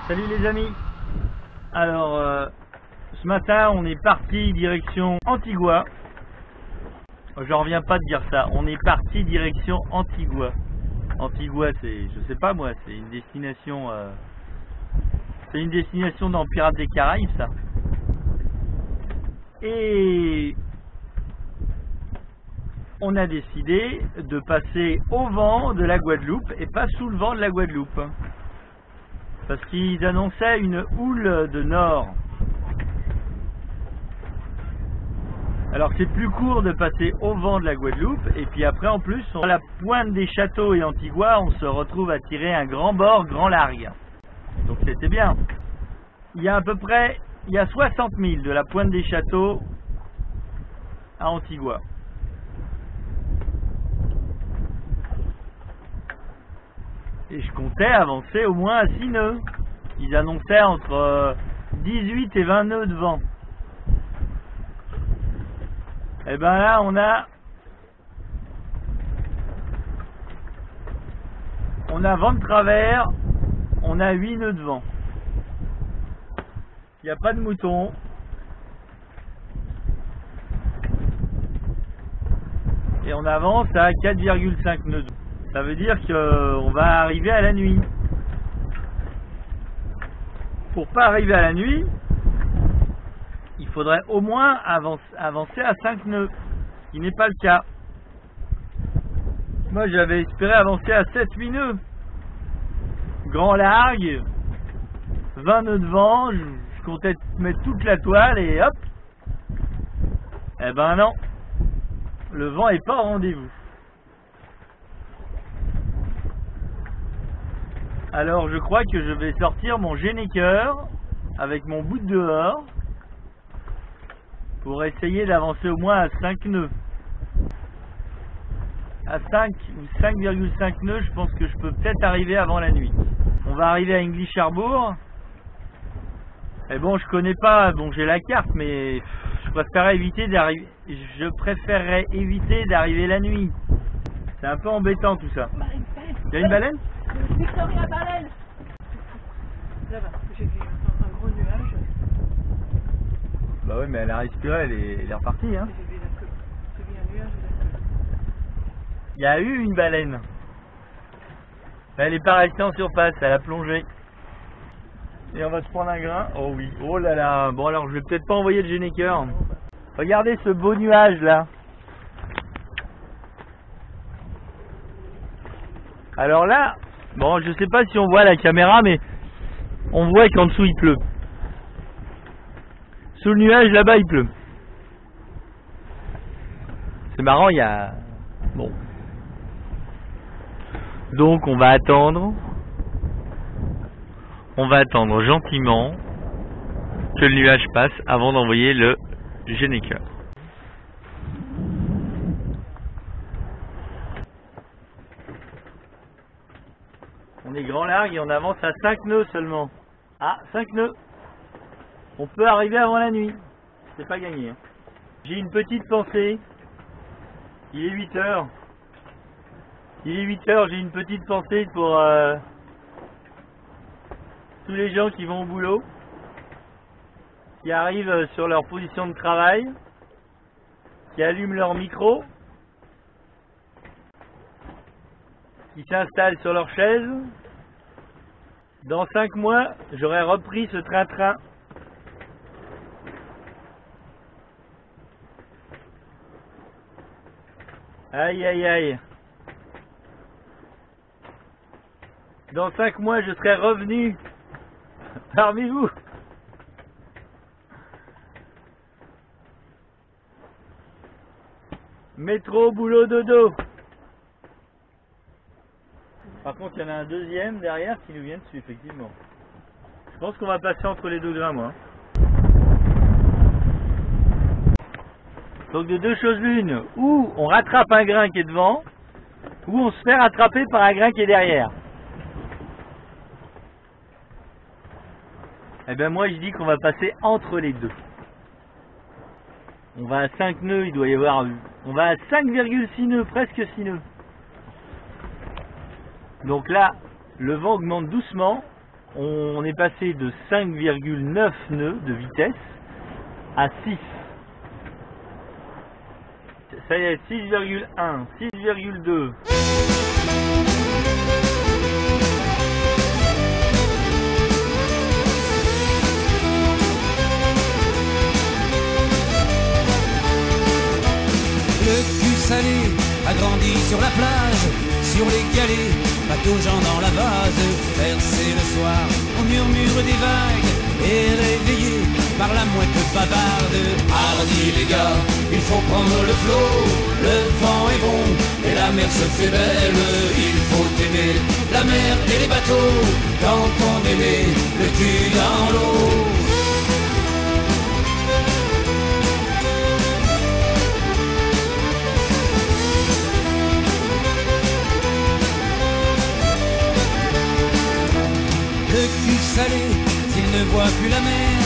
Salut les amis. Alors ce matin on est parti direction Antigua. Je reviens pas de dire ça. On est parti direction Antigua. Antigua, c'est, je sais pas moi, c'est une destination dans Pirates des Caraïbes, ça. Et on a décidé de passer au vent de la Guadeloupe et pas sous le vent de la Guadeloupe. Parce qu'ils annonçaient une houle de nord. Alors c'est plus court de passer au vent de la Guadeloupe, et puis après en plus, à la pointe des Châteaux et Antigua, on se retrouve à tirer un grand bord, grand largue. Donc c'était bien. Il y a à peu près, 60 000 de la pointe des Châteaux à Antigua. Et je comptais avancer au moins à 6 nœuds. Ils annonçaient entre 18 et 20 nœuds de vent. Et ben là on a vent de travers, on a 8 nœuds de vent. Il n'y a pas de mouton. Et on avance à 4,5 nœuds de vent. Ça veut dire qu'on va arriver à la nuit. Pour pas arriver à la nuit, il faudrait au moins avancer à 5 nœuds, ce qui n'est pas le cas. Moi j'avais espéré avancer à 7-8 nœuds. Grand largue, 20 nœuds de vent, je comptais mettre toute la toile et hop. Eh ben non, le vent est pas au rendez-vous. Alors je crois que je vais sortir mon généqueur avec mon bout de dehors pour essayer d'avancer au moins à 5 nœuds. À 5 ou 5,5 nœuds, je pense que je peux peut-être arriver avant la nuit. On va arriver à English Harbour. Et bon, je connais pas, bon j'ai la carte, mais je préférerais éviter d'arriver la nuit. C'est un peu embêtant tout ça. Il y a une baleine? Victoria Baleine. Là-bas, j'ai vu un gros nuage. Bah oui, mais elle a respiré, elle est repartie. Hein. J'ai vu un nuage. Il y a eu une baleine. Elle n'est pas restée en surface, elle a plongé. Et on va se prendre un grain. Oh oui, oh là là. Bon alors je vais peut-être pas envoyer le généqueur. Regardez ce beau nuage là. Alors là, bon je sais pas si on voit la caméra, mais on voit qu'en dessous il pleut. Sous le nuage là-bas il pleut. C'est marrant, il y a... Bon. Donc on va attendre. On va attendre gentiment que le nuage passe avant d'envoyer le généqueur. On est grand largue et on avance à 5 nœuds seulement. Ah, 5 nœuds. On peut arriver avant la nuit. C'est pas gagné. Hein. J'ai une petite pensée. Il est 8 heures. Il est 8 heures, j'ai une petite pensée pour tous les gens qui vont au boulot, qui arrivent sur leur position de travail, qui allument leur micro, qui s'installent sur leur chaise. Dans 5 mois, j'aurai repris ce train-train. Aïe aïe aïe. Dans 5 mois, je serai revenu parmi vous. Métro, boulot, dodo. Par contre, il y en a un deuxième derrière qui nous vient dessus, effectivement. Je pense qu'on va passer entre les deux grains, moi. Donc de deux choses l'une, ou on rattrape un grain qui est devant, ou on se fait rattraper par un grain qui est derrière. Eh bien moi je dis qu'on va passer entre les deux. On va à 5 nœuds, il doit y avoir... On va à 5,6 nœuds, presque 6 nœuds. Donc là, le vent augmente doucement. on est passé de 5,9 nœuds de vitesse à 6. Ça y est, 6,1, 6,2. Le cul salé a grandi sur la plage, sur les galets, pataugeant dans la vase, versé le soir au murmure des vagues et réveillé par la mouette bavarde. Hardi les gars, il faut prendre le flot, le vent est bon et la mer se fait belle. Il faut aimer la mer et les bateaux quand on est né, le cul dans l'eau. Le cul salé, s'il ne voit plus la mer,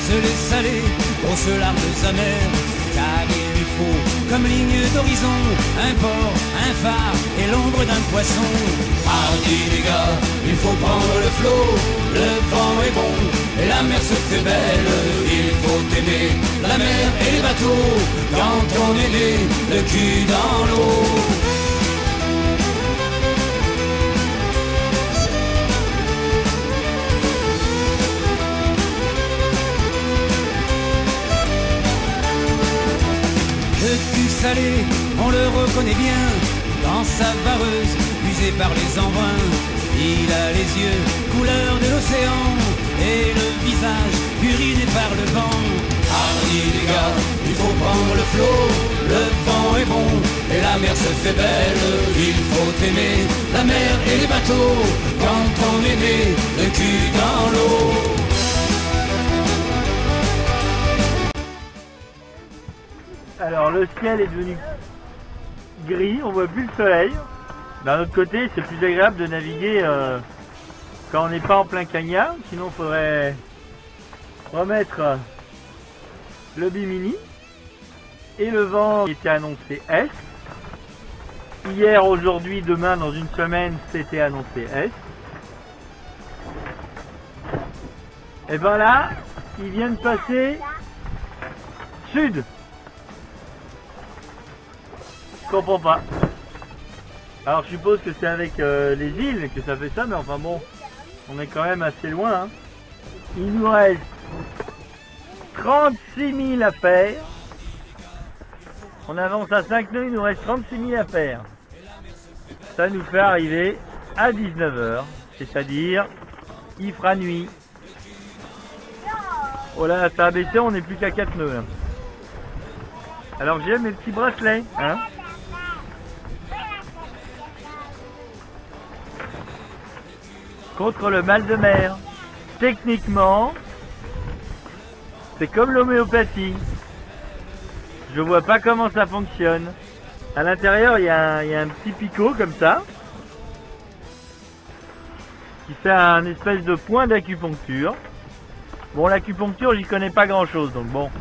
se laisse aller, grosses larmes amères, car il lui faut, comme ligne d'horizon, un port, un phare et l'ombre d'un poisson. Hardi les gars, il faut prendre le flot, le vent est bon et la mer se fait belle. Il faut aimer la mer et les bateaux, quand on est né, le cul dans l'eau. Le cul salé, on le reconnaît bien, dans sa vareuse, usée par les embruns. Il a les yeux couleur de l'océan, et le visage uriné par le vent. Hardi les gars, il faut prendre le flot, le vent est bon, et la mer se fait belle. Il faut aimer la mer et les bateaux, quand on est né, le cul dans l'eau. Alors le ciel est devenu gris, on voit plus le soleil. D'un autre côté, c'est plus agréable de naviguer quand on n'est pas en plein cagnard, sinon il faudrait remettre le bimini. Et le vent était annoncé est. Hier, aujourd'hui, demain, dans une semaine, c'était annoncé est. Et ben là, il vient de passer sud. Je comprends pas. Alors je suppose que c'est avec les îles que ça fait ça, mais enfin bon, on est quand même assez loin. Hein. Il nous reste 36 000 à faire. On avance à 5 nœuds, il nous reste 36 000 à faire. Ça nous fait arriver à 19 h, c'est-à-dire il fera nuit. Oh là, ça a baissé, on n'est plus qu'à 4 nœuds là. Alors j'ai mes petits bracelets, hein. Contre le mal de mer. Techniquement, c'est comme l'homéopathie. Je vois pas comment ça fonctionne. À l'intérieur, il y a un petit picot comme ça, qui fait un espèce de point d'acupuncture. Bon, l'acupuncture, j'y connais pas grand chose, donc bon.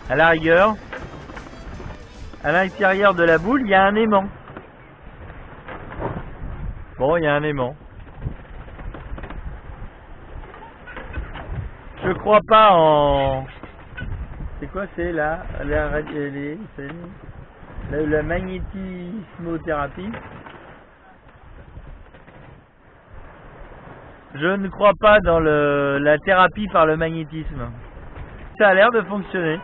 À la rigueur, à l'intérieur de la boule, il y a un aimant. Bon, il y a un aimant. Je crois pas en... C'est quoi, c'est la magnétismothérapie. Je ne crois pas dans la thérapie par le magnétisme. Ça a l'air de fonctionner.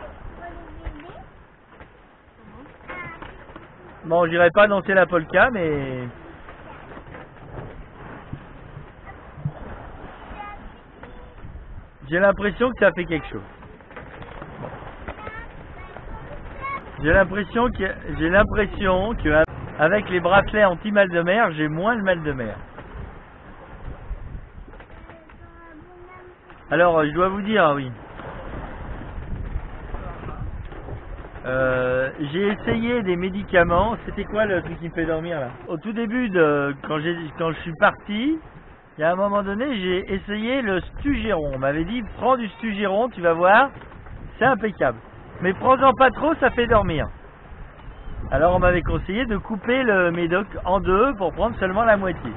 Bon, j'irai pas danser la polka, mais... J'ai l'impression que ça fait quelque chose. J'ai l'impression que avec les bracelets anti-mal de mer, j'ai moins le mal de mer. Alors, je dois vous dire, oui. J'ai essayé des médicaments. C'était quoi le truc qui me fait dormir là? Au tout début, quand je suis parti, il y a un moment donné, j'ai essayé le Stugéron. On m'avait dit, prends du Stugéron, tu vas voir, c'est impeccable. Mais prends-en pas trop, ça fait dormir. Alors on m'avait conseillé de couper le médoc en deux pour prendre seulement la moitié.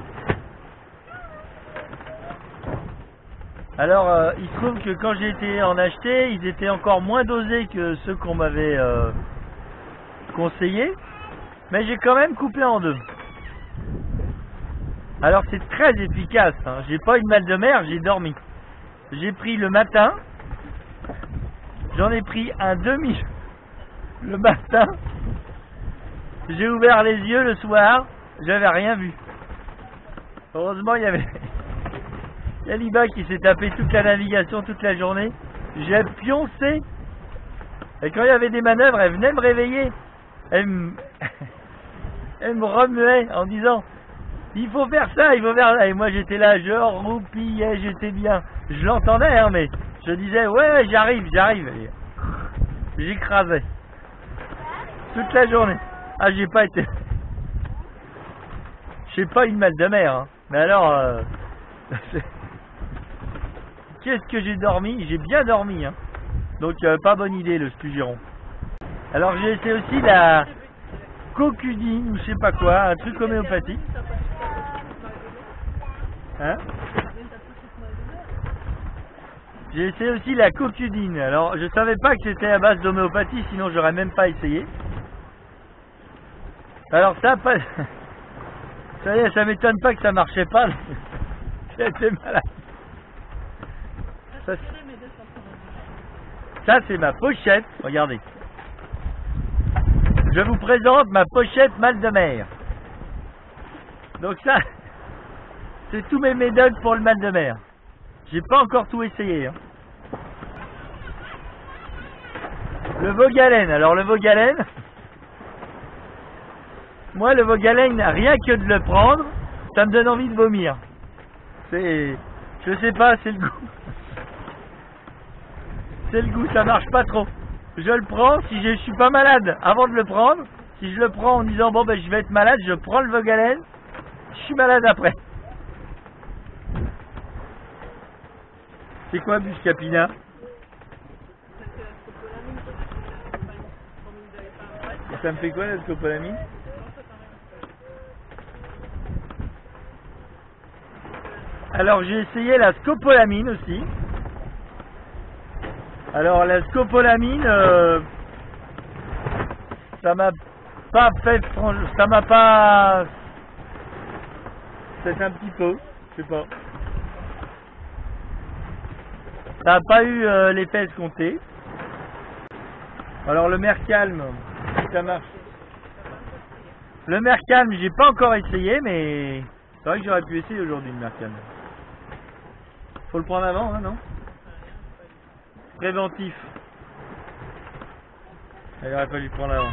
Alors, il se trouve que quand j'ai été en acheter, ils étaient encore moins dosés que ceux qu'on m'avait conseillés. Mais j'ai quand même coupé en deux. Alors, c'est très efficace. Hein. J'ai pas eu de mal de mer, j'ai dormi. J'ai pris le matin. J'en ai pris un demi le matin. J'ai ouvert les yeux le soir. J'avais rien vu. Heureusement, il y avait Liba qui s'est tapé toute la navigation toute la journée. J'ai pioncé. Et quand il y avait des manœuvres, elle venait me réveiller. Elle me remuait en disant il faut faire ça, il faut faire ça. Et moi j'étais là, je roupillais, j'étais bien. Je l'entendais, hein, mais je disais ouais, j'arrive. Et j'écrasais. Toute la journée. Ah, j'ai pas été. J'ai pas eu de mal de mer. Hein. Mais alors, qu'est-ce que j'ai dormi? J'ai bien dormi. Hein. Donc, pas bonne idée le spugeron. Alors, j'ai essayé aussi la cocudine ou je sais pas quoi, un truc homéopathique. Hein? J'ai essayé aussi la cocudine. Alors, je savais pas que c'était à base d'homéopathie, sinon j'aurais même pas essayé. Alors ça, pas... ça m'étonne pas que ça marchait pas. J'étais malade. Ça c'est ma pochette. Regardez. Je vous présente ma pochette mal de mer. Donc ça, c'est tous mes médocs pour le mal de mer. J'ai pas encore tout essayé. Hein. Le Vogalène. Alors le Vogalène, moi le Vogalène, rien que de le prendre, ça me donne envie de vomir. C'est, je sais pas, c'est le goût. C'est le goût, ça marche pas trop. Je le prends, si je suis pas malade avant de le prendre, si je le prends en disant bon ben je vais être malade, je prends le Vogalène, je suis malade après. C'est quoi Buscapina? Ça me fait quoi la scopolamine? Alors j'ai essayé la scopolamine aussi. Alors la scopolamine, ça m'a pas fait, ça m'a pas, c'est un petit peu, je sais pas. Ça n'a pas eu l'effet escompté. Alors le Mercalm, ça marche. Le Mercalm, j'ai pas encore essayé, mais c'est vrai que j'aurais pu essayer aujourd'hui le Mercalm. Faut le prendre avant, hein, non? Préventif. Il aurait fallu le prendre avant.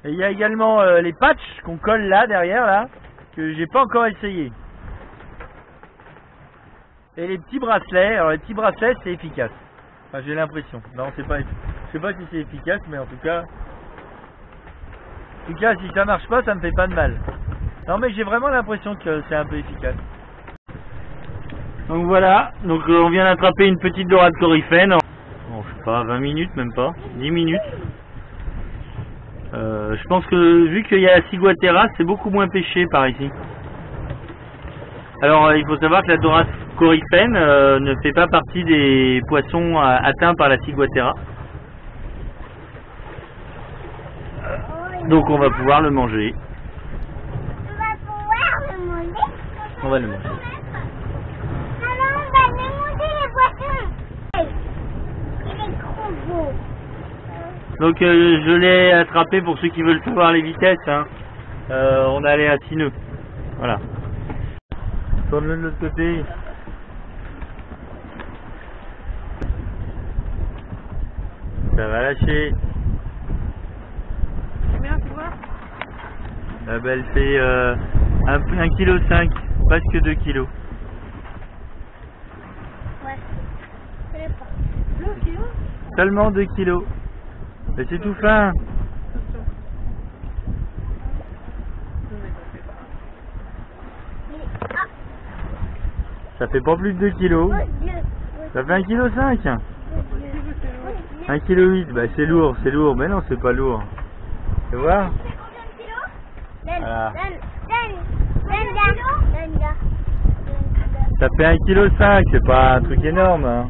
Et il y a également les patchs qu'on colle là, derrière, là, que j'ai pas encore essayé. Et les petits bracelets, alors les petits bracelets c'est efficace. Enfin j'ai l'impression. Non c'est pas, je sais pas si c'est efficace, mais en tout cas si ça marche pas ça me fait pas de mal. Non mais j'ai vraiment l'impression que c'est un peu efficace. Donc voilà, donc on vient d'attraper une petite dorade coryphène. Bon, je sais pas, 20 minutes même pas, 10 minutes. Je pense que vu qu'il y a la ciguatera, c'est beaucoup moins pêché par ici. Alors il faut savoir que la dorade coryphène ne fait pas partie des poissons atteints par la ciguatera. Donc on va pouvoir le manger. On va pouvoir le manger. On va le manger. Maman, on va demander les poissons. Il est trop beau. Donc je l'ai attrapé pour ceux qui veulent savoir les vitesses. Hein. On allait à 6 nœuds. Voilà. Tourne-le de l'autre côté. Ça va lâcher. Combien tu vois? Ah bah, elle fait 1,5 kg, presque 2 kg. Ouais. Je sais pas. 2 kilos? Seulement 2 kg. Mais c'est tout fin. Ça fait pas plus de 2 kg. Ça fait 1,5 kg. 1,8 kg, bah c'est lourd, mais non c'est pas lourd. Tu vois? Voilà. Ça fait 1,5 kg, c'est pas un truc énorme. Hein.